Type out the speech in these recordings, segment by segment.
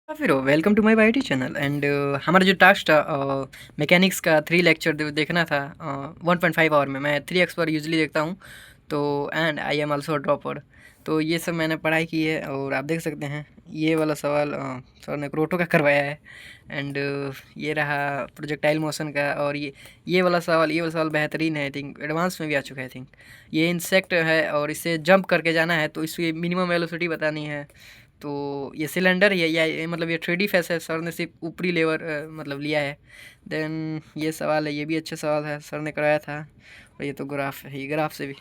फिर welcome to my YT channel and हमारा जो टास्क था मैकेनिक्स का 3 लेक्चर देखना था 1.5 आवर में। मैं 3x पर यूजुअली देखता हूँ। तो and I am also dropper. तो ये सब मैंने पढ़ाई की है और आप देख सकते हैं ये वाला सवाल सर ने क्रोटो का करवाया है। एंड ये रहा प्रोजेक्टाइल मोशन का। और ये वाला सवाल बेहतरीन है। आई थिंक एडवांस में भी आ चुका है। आई थिंक ये इंसेक्ट है और इसे जंप करके जाना है तो इसकी मिनिमम वेलोसिटी बतानी है। तो ये सिलेंडर है या मतलब ये 3D फेस है। सर ने सिर्फ ऊपरी लेवर मतलब लिया है। देन ये सवाल है, ये भी अच्छा सवाल है, सर ने कराया था। और ये तो ग्राफ है, ये ग्राफ से भी।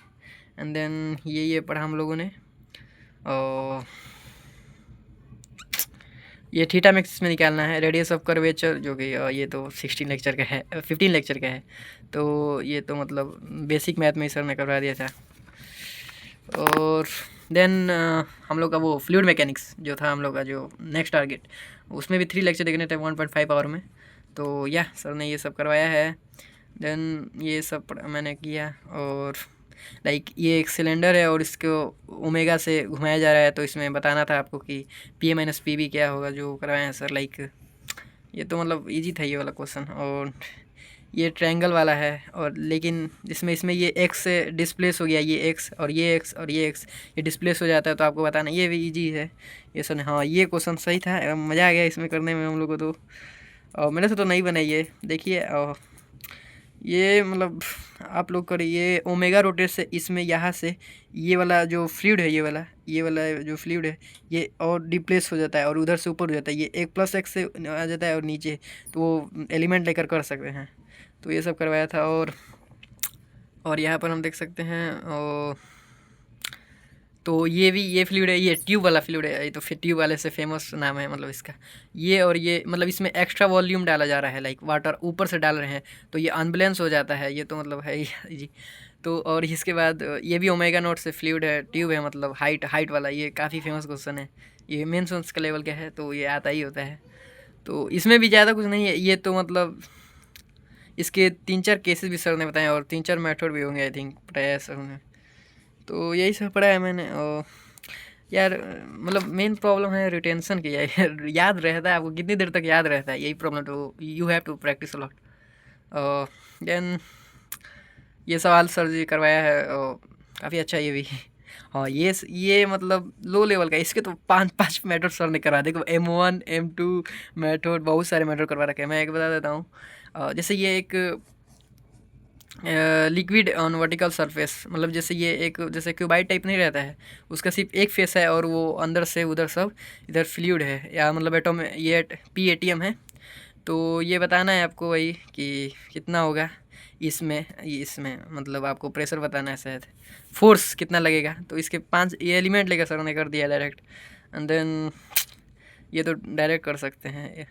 एंड देन ये पढ़ा हम लोगों ने। और ये थीटा मैक्स में निकालना है, रेडियस ऑफ कर्वेचर, जो कि ये तो 16 लेक्चर का है, 15 लेक्चर का है। तो ये तो मतलब बेसिक मैथ में ही सर ने करवा दिया था। और देन हम लोग का वो फ्लूइड मैकेनिक्स जो था हम लोग का जो नेक्स्ट टारगेट, उसमें भी 3 लेक्चर देखने थे 1.5 आवर में। तो या सर ने ये सब करवाया है। देन ये सब मैंने किया। और लाइक ये एक सिलेंडर है और इसको ओमेगा से घुमाया जा रहा है, तो इसमें बताना था आपको कि पी माइनस पी बी क्या होगा, जो करवाए हैं सर। लाइक ये तो मतलब इजी था ये वाला क्वेश्चन। और ये ट्रायंगल वाला है और लेकिन इसमें ये एक्स से डिस्प्लेस हो गया, ये एक्स और ये एक्स और ये एक्स, ये डिस्प्लेस हो जाता है, तो आपको बताना। ये भी इजी है ये सर। हाँ, ये क्वेश्चन सही था, मज़ा आ गया इसमें करने में हम लोग को। तो और मेरे से तो नहीं बनाई है, देखिए। और ये मतलब आप लोग करिए ओमेगा रोटेट से इसमें यहाँ से ये वाला जो फ्लूइड है, ये वाला जो फ्लूइड है, ये और डिप्लेस हो जाता है और उधर से ऊपर हो जाता है। ये एक प्लस एक्स से आ जाता है और नीचे, तो वो एलिमेंट लेकर कर सकते हैं। तो ये सब करवाया था। और यहाँ पर हम देख सकते हैं। और तो ये फ्लूइड है, ये ट्यूब वाला फ्लूइड है। ये तो फिर ट्यूब वाले से फेमस नाम है मतलब इसका। ये और ये मतलब इसमें एक्स्ट्रा वॉल्यूम डाला जा रहा है, लाइक वाटर ऊपर से डाल रहे हैं, तो ये अनबैलेंस हो जाता है। ये तो मतलब है ही जी। तो और इसके बाद ये भी ओमेगा नोट से फ्लूइड है, ट्यूब है, मतलब हाइट वाला। ये काफ़ी फेमस क्वेश्चन है, ये मेन सोर्स का लेवल का है, तो ये आता ही होता है। तो इसमें भी ज़्यादा कुछ नहीं है, ये तो मतलब इसके 3-4 केसेस भी सर ने बताए और 3-4 मेथड भी होंगे आई थिंक, बताया है सर ने। तो यही सब पढ़ा है मैंने। और यार मतलब मेन प्रॉब्लम है रिटेंशन की यार। याद रहता है आपको, कितनी देर तक याद रहता है, यही प्रॉब्लम। तो you have to practise a lot. Then ये सवाल सर जी करवाया है और काफ़ी अच्छा ये भी। हाँ, ये मतलब लो लेवल का। इसके तो 5 मेथड सर ने करा, देखो M1 M2 मेथड, बहुत सारे मेथड करवा रखे हैं। मैं एक बता देता हूँ। जैसे ये एक लिक्विड ऑन वर्टिकल सरफेस, मतलब जैसे ये एक जैसे क्यूबाइड टाइप नहीं रहता है, उसका सिर्फ एक फेस है और वो अंदर से उधर सब इधर फ्लूइड है, या मतलब एटम, ये PATM है। तो ये बताना है आपको वही कि कितना होगा इसमें मतलब आपको प्रेशर बताना है शायद, फोर्स कितना लगेगा। तो इसके 5 ये एलिमेंट लेकर सर ने कर दिया डायरेक्ट। एंड देन ये तो डायरेक्ट कर सकते हैं।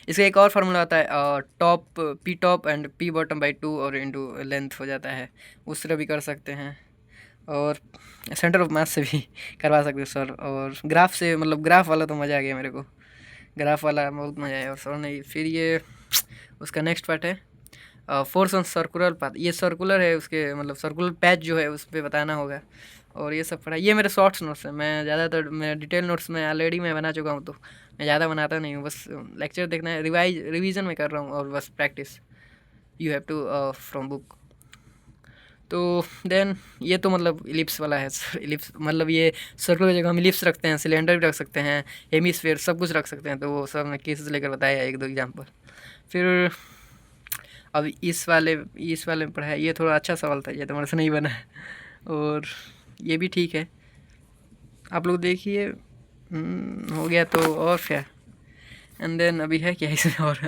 इसका एक और फार्मूला आता है, top P top and P bottom by 2 और इंटू लेंथ हो जाता है, उस तरह भी कर सकते हैं। और सेंटर ऑफ मास से भी करवा सकते हो सर। और ग्राफ से, मतलब ग्राफ वाला तो मज़ा आ गया मेरे को, ग्राफ वाला बहुत मज़ा आया। और सर ने फिर ये उसका नेक्स्ट पार्ट है फोर्स ऑन सर्कुलर पाथ। ये सर्कुलर है, उसके मतलब सर्कुलर पैच जो है उस पर बताना होगा। और ये सब पढ़ा, ये मेरे शॉर्ट्स नोट्स हैं। मैं ज़्यादातर मेरे डिटेल नोट्स में ऑलरेडी मैं बना चुका हूँ, तो मैं ज़्यादा बनाता नहीं हूँ, बस लेक्चर देखना है, रिवीजन में कर रहा हूँ और बस practice. You have to from book. तो देन ये तो मतलब इलिप्स वाला है। इलिप्स मतलब ये सर्कल की जगह हम इलिप्स रखते हैं, सिलेंडर भी रख सकते हैं, हेमीस्फेयर सब कुछ रख सकते हैं। तो वो सब मैं केसेस लेकर बताया, 1-2 एग्जाम्पल। फिर अब इस वाले में पढ़ा है, ये थोड़ा अच्छा सवाल था, ये तो मेरे से नहीं बना है। और ये भी ठीक है, आप लोग देखिए। हो गया तो और क्या। एंड देन अभी है क्या इसमें और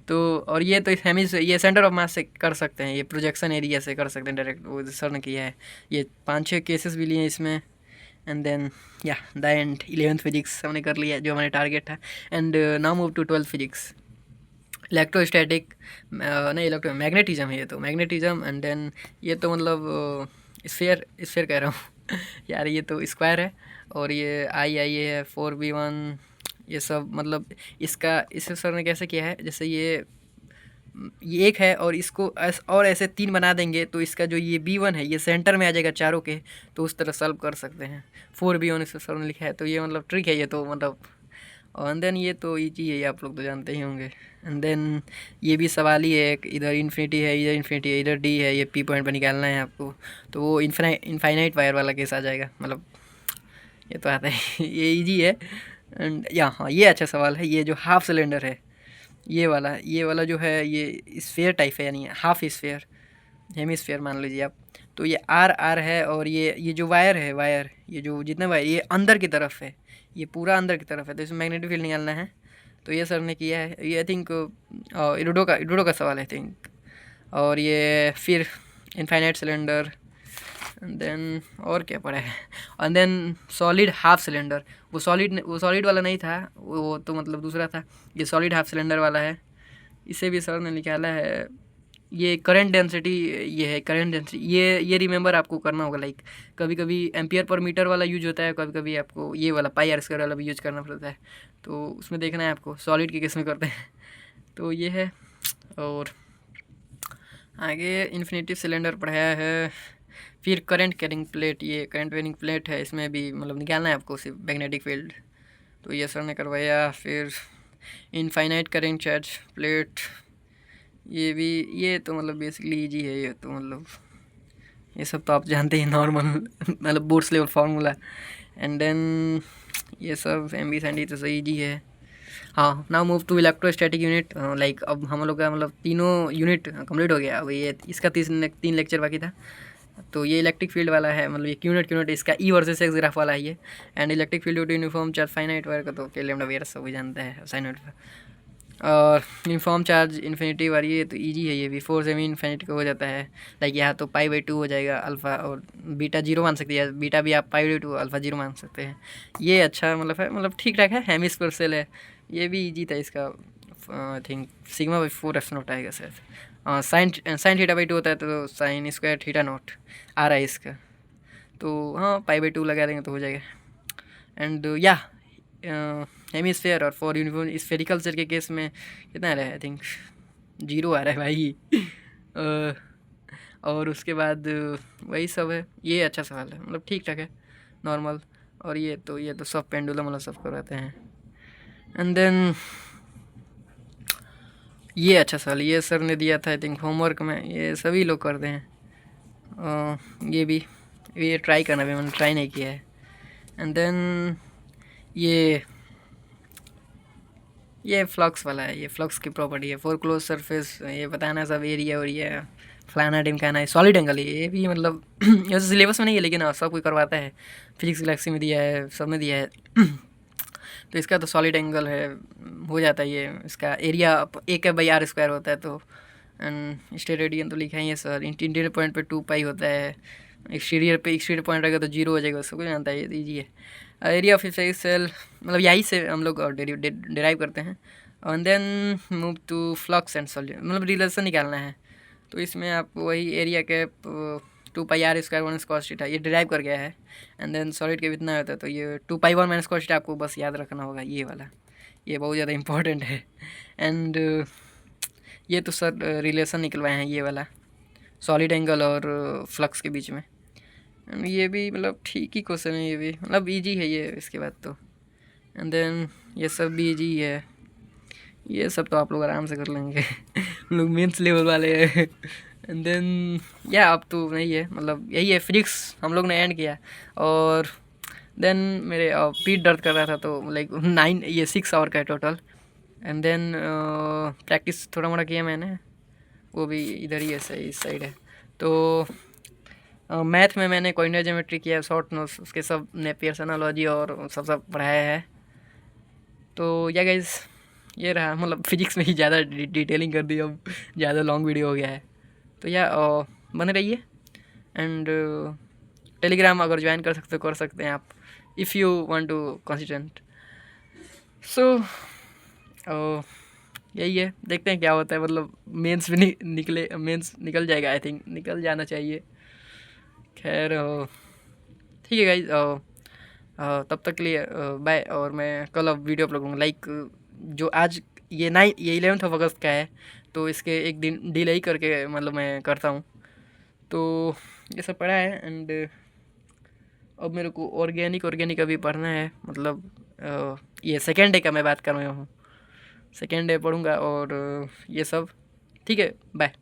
तो और ये तो हेमी से, ये सेंटर ऑफ मास से कर सकते हैं, ये प्रोजेक्शन एरिया से कर सकते हैं डायरेक्ट, वो सर ने किया है। ये 5-6 केसेस भी लिए हैं इसमें। एंड देन या द एंड 11th फिजिक्स हमने कर लिया, जो हमारे टारगेट था। And now move to 12th physics. Electrostatic नहीं, इलेक्ट्रो मैग्नेटिज्म है ये तो, मैग्नेटिज्म। एंड देन ये तो मतलब स्फीयर कह रहा हूँ यार, ये तो स्क्वायर है। और ये आई है 4B1, ये सब मतलब इसे सर ने कैसे किया है, जैसे ये एक है और इसको और ऐसे 3 बना देंगे, तो इसका जो ये B1 है ये सेंटर में आ जाएगा चारों के, तो उस तरह सॉल्व कर सकते हैं। 4B1 इसे सर ने लिखा है। तो ये मतलब ट्रिक है ये तो मतलब। एंड देन ये तो ईजी है, ये आप लोग तो जानते ही होंगे। एंड देन ये भी सवाल ही है, इधर इन्फिनिटी है, इधर इन्फिनिटी है, इधर डी है, ये पी पॉइंट पर निकालना है आपको, तो वो इनफाइनाइट वायर वाला केस आ जाएगा, मतलब ये तो आता है ये इजी है। एंड या हाँ, ये अच्छा सवाल है, ये जो हाफ सिलेंडर है ये वाला जो है ये स्फीयर टाइप है, यानी हाफ स्फीयर, हेमिस्फीयर मान लीजिए आप। तो ये आर है, और ये जो वायर है, ये जो जितना वायर ये अंदर की तरफ है, ये पूरा अंदर की तरफ है, तो इसमें मैग्नेटिक फील्ड निकालना है। तो ये सर ने किया है, ये आई थिंक इडोडो का सवाल है आई थिंक। और ये फिर इनफाइनाइट सिलेंडर, एंड देन और क्या पड़ा है, and then solid half cylinder. वो सॉलिड वाला नहीं था, वो तो मतलब दूसरा था, ये सॉलिड हाफ सिलेंडर वाला है। इसे भी सर ने निकाला है। ये करंट डेंसिटी, ये है करंट डेंसिटी, ये रिमेंबर आपको करना होगा। लाइक कभी कभी एम्पियर पर मीटर वाला यूज होता है, कभी कभी आपको ये वाला पाई आर स्क्वायर वाला भी यूज करना पड़ता है, तो उसमें देखना है आपको सॉलिड के केस में करते हैं। तो ये है, और आगे इन्फिनिटिव सिलेंडर पढ़ाया है। फिर करंट कैरिंग प्लेट, ये करंट कैरिंग प्लेट है, इसमें भी मतलब निकालना है आपको सिर्फ मैग्नेटिक फील्ड, तो ये सर ने करवाया। फिर इनफाइनाइट करंट चार्ज प्लेट, ये तो मतलब बेसिकली ईजी है, ये तो मतलब ये सब तो आप जानते हैं, नॉर्मल मतलब boards level formula. And then ये सब एम बी सैंडी तो सही ईजी है। हाँ, now move to electrostatic unit. Like अब हम लोग का मतलब तीनों यूनिट कंप्लीट हो गया, अब ये इसका 3 लेक्चर बाकी था। तो ये इलेक्ट्रिक फील्ड वाला है, मतलब ये यूनिट इसका ई वर्सेस एक्स ग्राफ वाला है ये। And electric field due to uniform charge finite wire का तो के लेमडा वेयर सब जानता है साइनोइड पर। और यूनिफॉर्म चार्ज इन्फिनिटी वाली, ये तो इजी है, ये भी 4 सेमी इन्फिनिटी का हो जाता है। लाइक यहाँ तो π/2 हो जाएगा अल्फ़ा, और बीटा 0 मान सकते हैं, बीटा भी आप π/2 अल्फ़ा 0 मान सकते हैं। ये अच्छा मतलब है, मतलब ठीक ठाक है, हेमिस्फीयर सेल है, ये भी इजी था इसका। आई थिंक σ/4 f0 आएगा सर। साइन θ/2 होता है, तो साइन स्क्वायर θ0 आ रहा है इसका, तो हाँ π/2 लगा देंगे तो हो जाएगा। एंड या हेमिस्फेयर और फॉर यूनिफॉर्म स्फेरिकल सेल के केस में कितना आ रहा है, आई थिंक 0 आ रहा है भाई। और उसके बाद वही सब है, ये अच्छा सवाल है, मतलब ठीक ठाक है, नॉर्मल। और ये तो सब पेंडुलम वाला सब करवाते हैं। एंड देन ये अच्छा सवाल, ये सर ने दिया था आई थिंक होमवर्क में, ये सभी लोग करते हैं। ये ट्राई करना भी, मैंने ट्राई नहीं किया है। एंड देन ये फ्लक्स वाला है, ये फ्लक्स की प्रॉपर्टी है, फॉर क्लोज सरफेस, ये बताना सब एरिया और ये फलाना ढिमकाना है, सॉलिड एंगल, ये भी मतलब ये सिलेबस में नहीं है, लेकिन हाँ सब कोई करवाता है, फिजिक्स गैलेक्सी में दिया है, सब में दिया है। तो इसका तो सॉलिड एंगल है, हो जाता है ये, इसका एरिया 1/r² होता है। तो एंड स्टेरेडियन तो लिखा ही है सर, इंटीरियर पॉइंट पे 2π होता है, एक्सटीरियर पॉइंट रहेगा तो 0 हो जाएगा, सबको जानता है, ये ईजी है। एरिया ऑफ स्फेरिकल सेल, मतलब यही से हम लोग डिराइव करते हैं। And then move to flux and solution, मतलब रिलेशन निकालना है, तो इसमें आप वही एरिया कैप 2πr² 1 cos θ ये डिराइव कर गया है। एंड देन सॉलिड के कितना होता है, तो ये 2π1 - cos θ आपको बस याद रखना होगा, ये वाला, ये बहुत ज़्यादा इंपॉर्टेंट है। एंड ये तो सर रिलेशन निकलवाए हैं, ये वाला सॉलिड एंगल और फ्लक्स के बीच में। ये भी मतलब ठीक ही क्वेश्चन है, ये भी मतलब इजी है ये, इसके बाद तो। एंड देन ये सब भी इजी है, ये सब तो आप लोग आराम से कर लेंगे लोग मेंस लेवल वाले हैं। एंड देन या अब तो नहीं है, मतलब यही है, फिजिक्स हम लोग ने एंड किया। और देन मेरे पीठ दर्द कर रहा था, तो लाइक 6 आवर का है टोटल। एंड देन प्रैक्टिस थोड़ा मोड़ा किया मैंने, वो भी इधर ही है, सही इस साइड है। तो मैथ में मैंने कोऑर्डिनेट ज्योमेट्री किया, शॉर्ट नोट्स उसके सब नेपियर्स एनालॉजी और सब पढ़ाया है। तो या गाइस ये रहा, मतलब फिजिक्स में ही ज़्यादा डिटेलिंग कर दी, अब ज़्यादा लॉन्ग वीडियो हो गया है। तो या बने रहिए। एंड टेलीग्राम अगर ज्वाइन कर सकते हैं आप, if you want to consistent. So यही है, देखते हैं क्या होता है, मतलब मेंस भी मेंस निकल जाएगा, आई थिंक निकल जाना चाहिए। खैर ठीक है गाइज, तब तक के लिए बाय। और मैं कल अब वीडियो अपलोड करूँगा, लाइक जो आज ये 11th ऑफ अगस्त का है, तो इसके एक दिन डिले करके मतलब मैं करता हूँ। तो ये सब पढ़ा है। एंड अब मेरे को ऑर्गेनिक अभी पढ़ना है, मतलब ये सेकेंड डे का मैं बात कर रहा हूँ, सेकेंड डे पढ़ूँगा और ये सब। ठीक है, बाय।